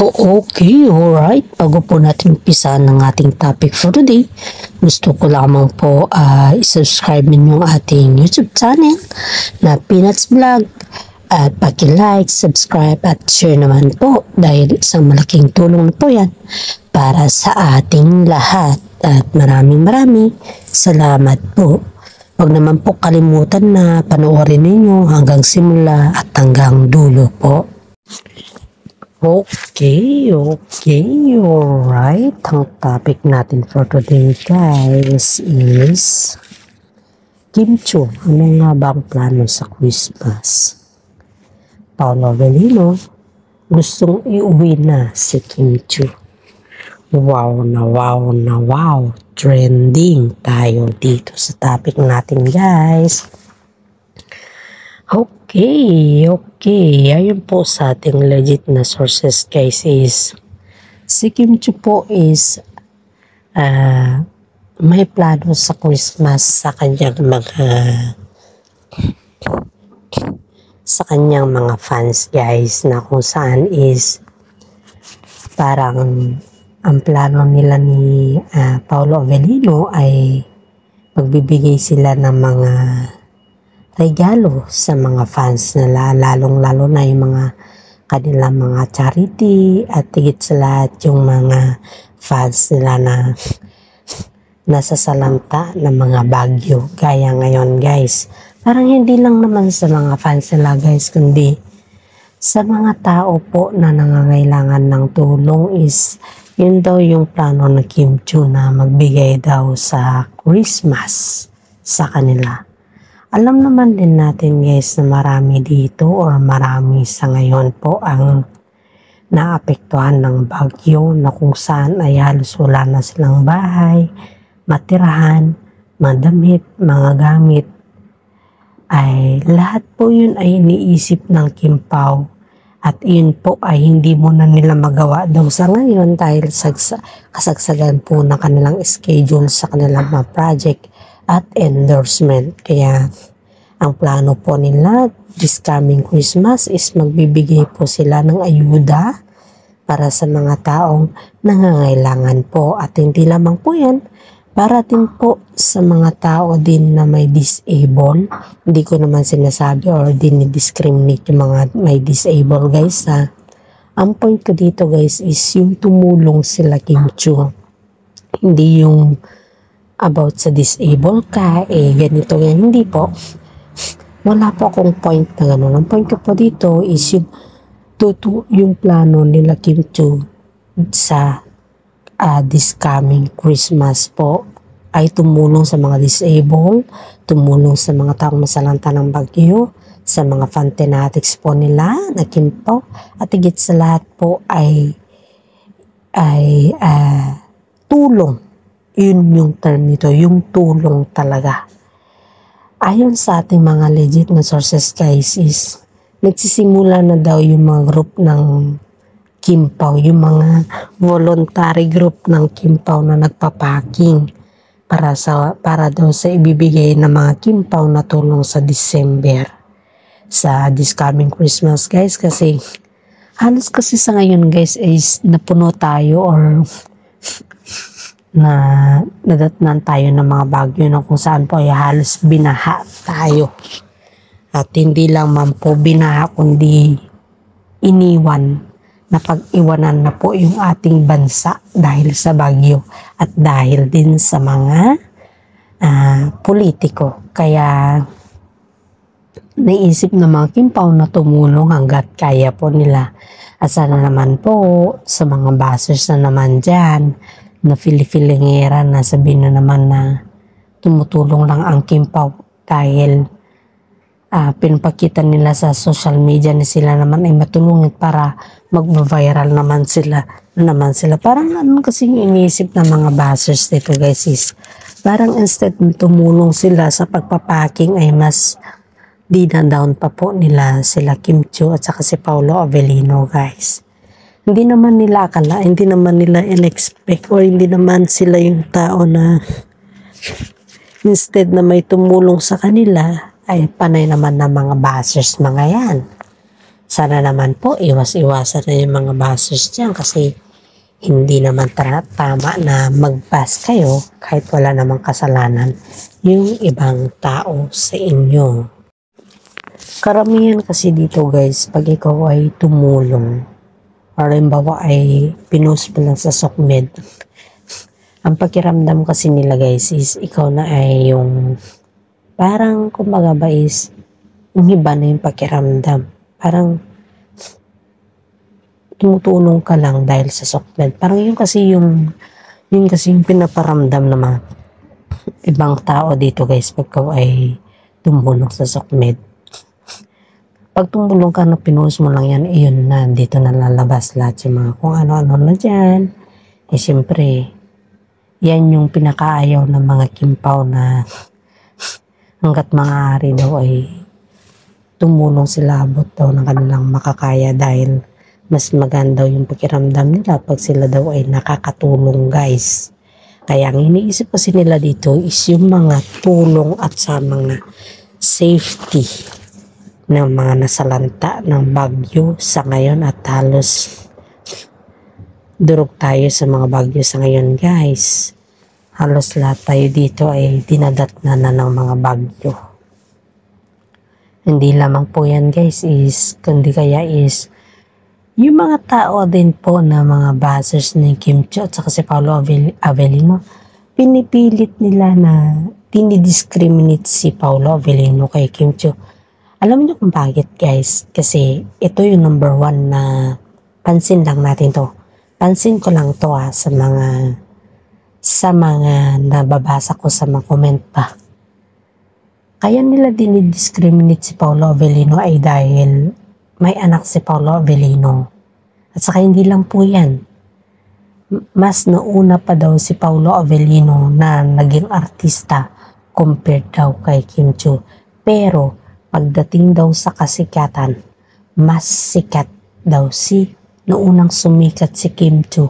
Okay, alright. Bago po natin umpisa ng ating topic for today, gusto ko lamang po i-subscribe ninyo ang ating YouTube channel na Peanuts Vlog at paki-like, subscribe at share naman po dahil isang malaking tulong na po yan para sa ating lahat at maraming salamat po. Huwag naman po kalimutan na panoorin ninyo hanggang simula at hanggang dulo po. Okay, alright. Ang topic natin for today guys is Kim Chiu. Ano nga ba ang plano sa Christmas? Paolo Avellino gustong iuwi na si Kim Chiu. Wow. Trending tayo dito sa topic natin guys. Okay. Ayun po sa ating legit na sources guys is si Kim Chiu po is may plano sa Christmas sa kanyang mga fans guys, na kung saan is parang ang plano nila ni Paolo Avellino ay magbibigay sila ng mga regalo sa mga fans nila, lalong-lalo na yung mga kanilang mga charity at higit sa lahat yung mga fans nila na nasa salanta ng mga bagyo. Gaya ngayon guys, parang hindi lang naman sa mga fans nila guys, kundi sa mga tao po na nangangailangan ng tulong is yun daw yung plano ng Kim Chiu na magbigay daw sa Christmas sa kanila. Alam naman din natin guys na marami dito or marami sa ngayon po ang naapektuhan ng bagyo na kung saan ay halos wala na silang bahay, matirahan, madamit, mga gamit. Ay lahat po yun ay iniisip ng Kim Pao at yun po ay hindi muna nila magawa daw sa ngayon dahil kasagsagan po ng kanilang schedule sa kanilang mga project at endorsement. Kaya ang plano po nila this coming Christmas is magbibigay po sila ng ayuda para sa mga taong nangangailangan po, at hindi lamang po yan, para din po sa mga tao din na may disable. Hindi ko naman sinasabi or dinidiscriminate yung mga may disable guys ha. Ang point ko dito guys is yung tumulong sila Kim Chiu, hindi yung about sa disable ka, ganito yan, hindi po. Wala po akong point na gano'n. Ang point ko po dito is yung plano nila Kim Chiu sa this coming Christmas po ay tumulong sa mga disable, tumulong sa mga taong masalanta ng bagyo, sa mga fanatics po nila na Kim Pao, at higit sa lahat po ay tulong. Yun yung term nito, yung tulong talaga. Ayon sa ating mga legit na sources guys is nagsisimula na daw yung mga group ng Kim Pao, yung mga voluntary group ng Kim Pao na nagpapacking para daw sa ibibigay ng mga Kim Pao na tulong sa December sa this coming Christmas guys. Kasi halos kasi sa ngayon guys is napuno tayo or na nadatnan tayo ng mga bagyo na kung saan po ay halos binaha tayo. At hindi lang man po binaha kundi iniwan, na pag-iwanan na po yung ating bansa dahil sa bagyo at dahil din sa mga politiko. Kaya naisip na mga Kim Pao na tumulong hanggat kaya po nila. At sana naman po sa mga bashers na naman dyan na filingera na sabihin na naman na tumutulong lang ang Kim Pao dahil pinapakita nila sa social media na sila naman ay matulungin para mag-viral naman sila. Parang ano kasi iniisip ng mga bashers dito guys is parang instead na tumulong sila sa pagpapaking ay mas dinadown pa po nila sila Kim Chiu at saka si Paolo Avellino guys. Hindi naman nila akala, hindi naman nila in-expect or hindi naman sila yung tao na instead na may tumulong sa kanila ay panay naman ng mga bashers mga yan. Sana naman po iwas-iwasan na yung mga bashers dyan kasi hindi naman tama na mag-bash kayo kahit wala namang kasalanan yung ibang tao sa inyo. Karamihan kasi dito guys, pag ikaw ay tumulong or halimbawa ay pinost mo lang sa SOCMED, ang pakiramdam kasi nila guys is ikaw na ay yung parang kumbaga ba is umiba na yung pakiramdam. Parang tumutulong ka lang dahil sa SOCMED. Parang yun kasi yung pinaparamdam ng mga ibang tao dito guys pag ikaw ay tumulong sa SOCMED. Pag tumulong ka na pinost mo lang yan, yun na, dito na lalabas lahat yung mga kung ano-ano na dyan. Eh siyempre, yan yung pinakaayaw ng mga kimpaw na hanggat maaari daw ay tumulong sila abot daw ng kanilang makakaya dahil mas maganda yung pakiramdam nila pag sila daw ay nakakatulong guys. Kaya ang iniisip kasi nila dito is yung mga tulong at sa mga safety ng mga nasalanta ng bagyo sa ngayon at halos durog tayo sa mga bagyo sa ngayon guys. Halos lahat tayo dito ay dinadatnan na ng mga bagyo. Hindi lamang po yan guys is kundi kaya is yung mga tao din po na mga bashers ni Kim Chiu at saka si Paolo Avellino, pinipilit nila na dinidiscriminate si Paolo Avellino kay Kim Chiu. Alam niyo kung bakit guys? Kasi ito yung number 1 na pansin lang natin to. Pansin ko lang to sa mga nababasa ko sa mga comment pa. Kaya nila dinidiscriminate si Paolo Avellino ay dahil may anak si Paolo Avellino. At saka hindi lang po yan. Mas nauna pa daw si Paolo Avellino na naging artista compared daw kay Kim Chiu. Pero pagdating daw sa kasikatan, mas sikat daw noonang sumikat si Kim Chiu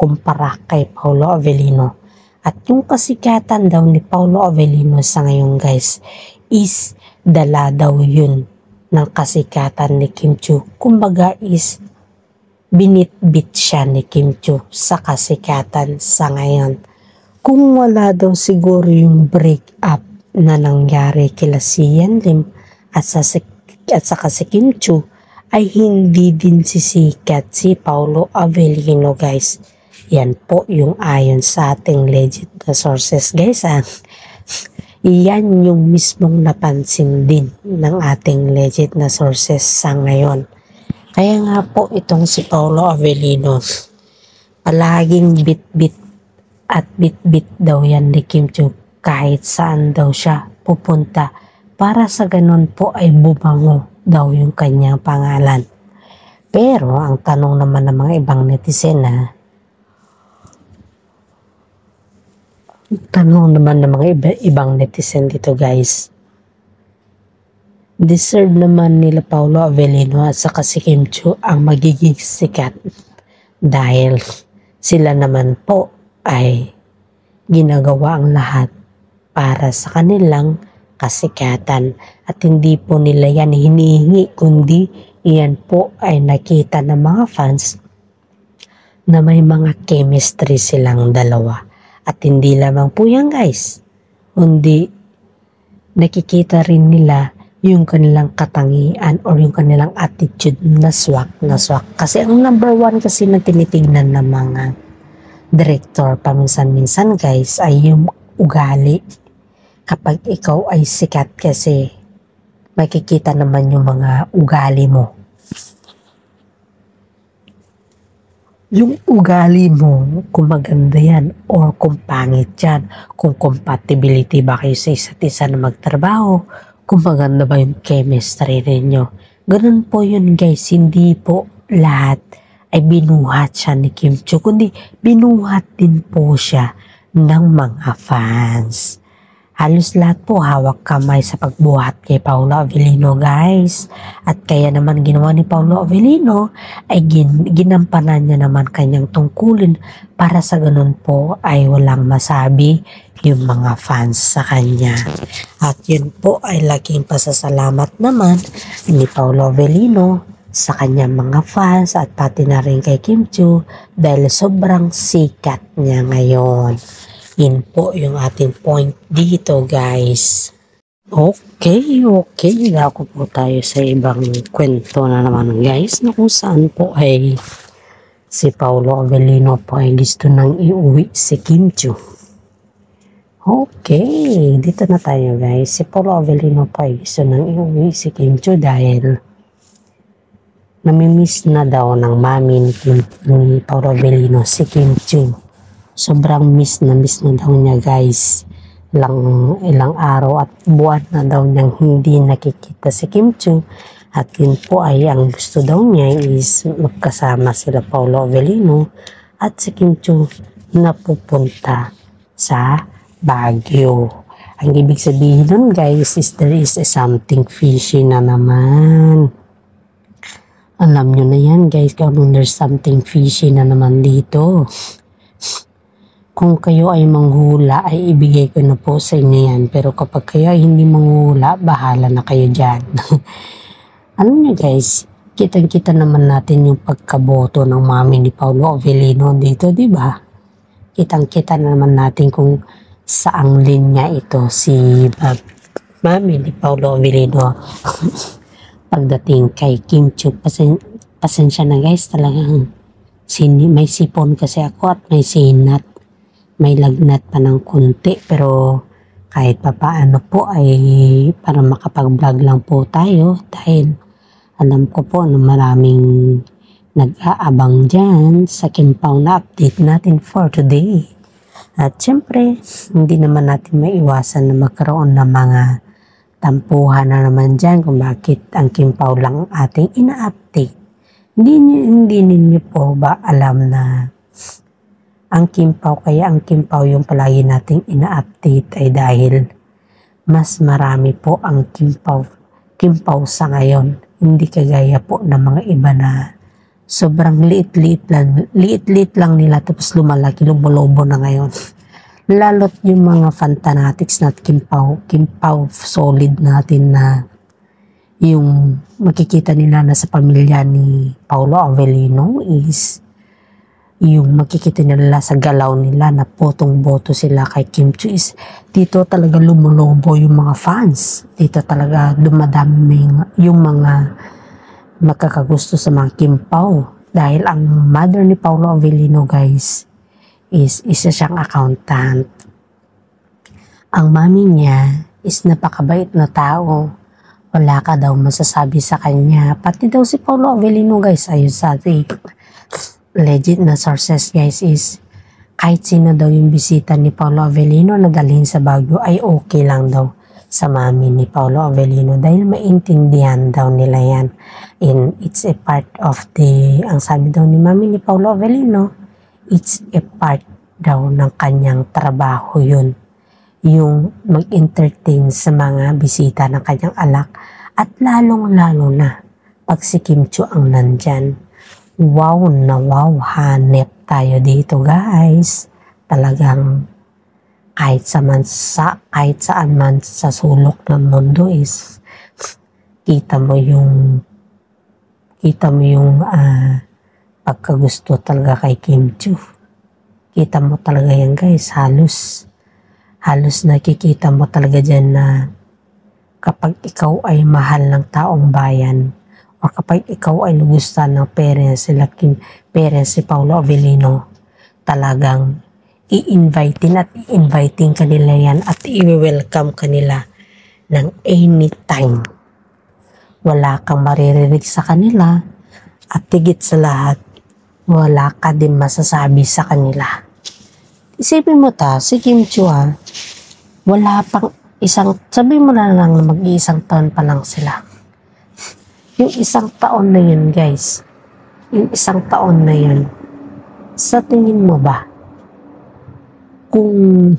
kumpara kay Paolo Avellino. At yung kasikatan daw ni Paolo Avellino sa ngayon guys is dala daw yun ng kasikatan ni Kim Chiu. Kumbaga is binitbit siya ni Kim Chiu sa kasikatan sa ngayon. Kung wala daw siguro yung break up na nangyari kila Sian Lim at saka si Kim Chiu ay hindi din sisikat si Paolo Avellino guys. Yan po yung ayon sa ating legit na sources guys. Yan yung mismong napansin din ng ating legit na sources sa ngayon. Kaya nga po itong si Paolo Avellino, palaging bit-bit at bit-bit daw yan ni Kim Chiu kahit saan daw siya pupunta para sa ganun po ay bumango daw yung kanyang pangalan. Pero ang tanong naman ng mga ibang netizen ibang netizen dito guys, deserve naman nila Paolo Avellino at saka si Kim Chiu ang magiging sikat dahil sila naman po ay ginagawa ang lahat para sa kanilang kasikatan at hindi po nila yan hinihingi kundi iyan po ay nakita ng mga fans na may mga chemistry silang dalawa. At hindi lamang po yan guys, kundi nakikita rin nila yung kanilang katangian or yung kanilang attitude na swak. Kasi ang number 1 kasi na tinitingnan ng mga director paminsan-minsan guys ay yung ugali. Kapag ikaw ay sikat kasi makikita naman yung mga ugali mo. Yung ugali mo, kung maganda yan or kung pangit yan, kung compatibility ba kayo sa isa't isa na magtrabaho, kung maganda ba yung chemistry ninyo. Ganun po yun guys, hindi po lahat ay binuhat siya ni Kim Chiu, kundi binuhat din po siya ng mga fans. Halos lahat po hawak kamay sa pagbuhat kay Paolo Avellino guys. At kaya naman ginawa ni Paolo Avellino ay ginampanan niya naman kanyang tungkulin para sa ganun po ay walang masabi yung mga fans sa kanya. At yun po ay laking pasasalamat naman ni Paolo Avellino sa kanyang mga fans at pati na rin kay Kim Chiu dahil sobrang sikat niya ngayon. Yun po yung ating point dito, guys. Okay. Dako po tayo sa ibang kwento na naman, guys, na kung saan po ay si Paolo Avellino po ay gusto nang iuwi si Kim Chiu. Okay, dito na tayo, guys. Si Paolo Avellino po ay gusto nang iuwi si Kim Chiu dahil namimiss na daw ng mami ni Paolo Avellino si Kim Chiu. Sobrang miss na daw niya, guys. Ilang araw at buwan na daw niyang hindi nakikita si Kim Chiu. At yun po ay ang gusto daw niya is magkasama sila Paolo Avellino at si Kim Chiu na pupunta sa Baguio. Ang ibig sabihin nun, guys, is there is something fishy na naman. Alam nyo na yan, guys, kung there's something fishy na naman dito. Kung kayo ay manghula, ay ibigay ko na po sa inyo yan. Pero kapag kayo ay hindi manghula, bahala na kayo dyan. Alam nyo, guys, kitang-kita naman natin yung pagkaboto ng mami ni Paolo Avellino dito, di ba? Kitang-kita naman natin kung saang linya ito si mami ni Paolo Avellino. Pagdating kay Kim Chiu, pasensya na, guys, talagang may sipon kasi ako at may sinat. May lagnat pa ng kunti, pero kahit papaano po ay para makapag-vlog lang po tayo dahil alam ko po na maraming nag-aabang dyan sa Kim Pao na update natin for today. At syempre, hindi naman natin maiwasan na magkaroon ng mga tampuhan na naman dyan kung bakit ang Kim Pao lang ating ina-update. Hindi ninyo po ba alam na ang Kim Pao, kaya ang Kim Pao yung palagi nating ina-update ay dahil mas marami po ang Kim Pao sa ngayon. Hindi kagaya po ng mga iba na sobrang liit-liit lang nila tapos lumalaki, lumulobo na ngayon. Lalot yung mga fantanatics na Kim Pao solid natin na yung makikita nila na sa pamilya ni Paolo Avellino is yung makikita nila sa galaw nila na potong-boto sila kay Kim Chiu is dito talaga lumulobo yung mga fans. Dito talaga dumadami yung mga makakagusto sa mga Kim Pao. Dahil ang mother ni Paolo Avellino, guys, is isa siyang accountant. Ang mami niya is napakabait na tao. Wala ka daw masasabi sa kanya. Pati daw si Paolo Avellino, guys, ayun sa ating legit na sources, guys, is kahit sino daw yung bisita ni Paolo Avellino na dalhin sa Baguio ay okay lang daw sa mami ni Paolo Avellino dahil maintindihan daw nila yan. And it's a part of ang sabi daw ni mami ni Paolo Avellino, it's a part daw ng kanyang trabaho yun. Yung mag-entertain sa mga bisita ng kanyang alak at lalong-lalo na pag si Kim Chiu ang nandyan. Wow na wow, hanep tayo dito, guys. Talagang kahit saan man sa sulok ng mundo is kita mo yung pagkagusto talaga kay Kim Chiu. Kita mo talaga yan, guys. Halos nakikita mo talaga dyan na kapag ikaw ay mahal ng taong bayan o kapag ikaw ay lugusan ng parents si Paolo Avellino, talagang i-inviting kanila yan at i-welcome kanila ng anytime. Wala kang maririnig sa kanila at tigit sa lahat, wala ka din masasabi sa kanila. Isipin mo si Kim Chiu wala pang sabi mo na lang na mag-iisang taon pa lang sila. Yung isang taon na yun, guys, sa tingin mo ba, kung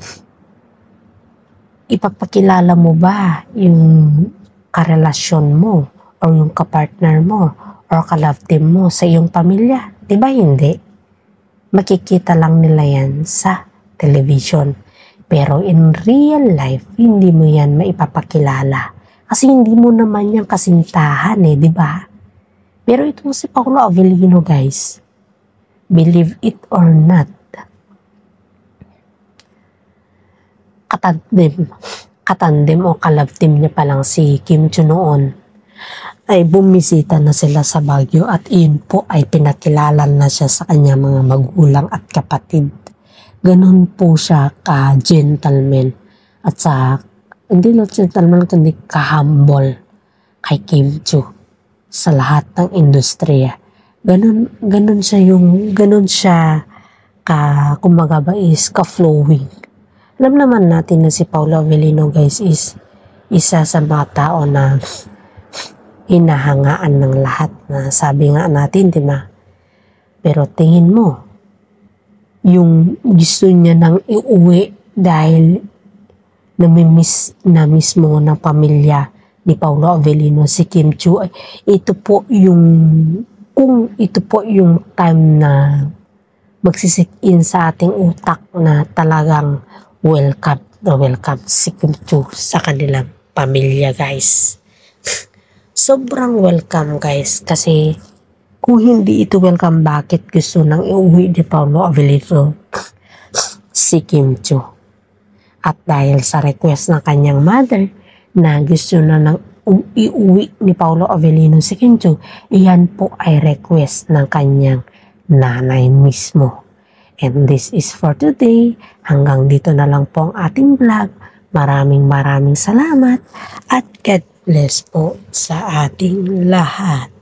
ipapakilala mo ba yung karelasyon mo o yung kapartner mo o ka-love team mo sa iyong pamilya? Diba hindi? Makikita lang nila yan sa television. Pero in real life, hindi mo yan maipapakilala. Kasi hindi mo naman yung kasintahan di ba? Pero itong si Paolo Avellino guys, believe it or not, katandem o kalab team niya palang si Kim Chiu noon ay bumisita na sila sa Baguio at iyon po ay pinakilala na siya sa kanya mga magulang at kapatid. Ganon po siya ka-gentleman at hindi lang gentleman kundi ka-humble kay Kim Chiu sa lahat ng industriya. Ganon siya kumbaga ba is ka-flowing. Alam naman natin na si Paolo Avellino guys is isa sa mga tao na hinahangaan ng lahat, na sabi nga natin, di ba? Pero tingin mo, yung gusto niya nang iuwi dahil namimiss na mismo ng pamilya ni Paolo Avellino si Kim Chiu, ito po yung time na magsisik-in sa ating utak na talagang welcome si Kim Chiu sa kanilang pamilya guys. Sobrang welcome guys, kasi kung hindi ito welcome, bakit gusto nang iuwi ni Paolo Avellino si Kim Chiu? At dahil sa request ng kanyang mother na gusto na nang iuwi ni Paolo Avellino si Kim Chiu, iyan po ay request ng kanyang nanay mismo. And this is for today. Hanggang dito na lang po ang ating vlog. Maraming salamat at God bless po sa ating lahat.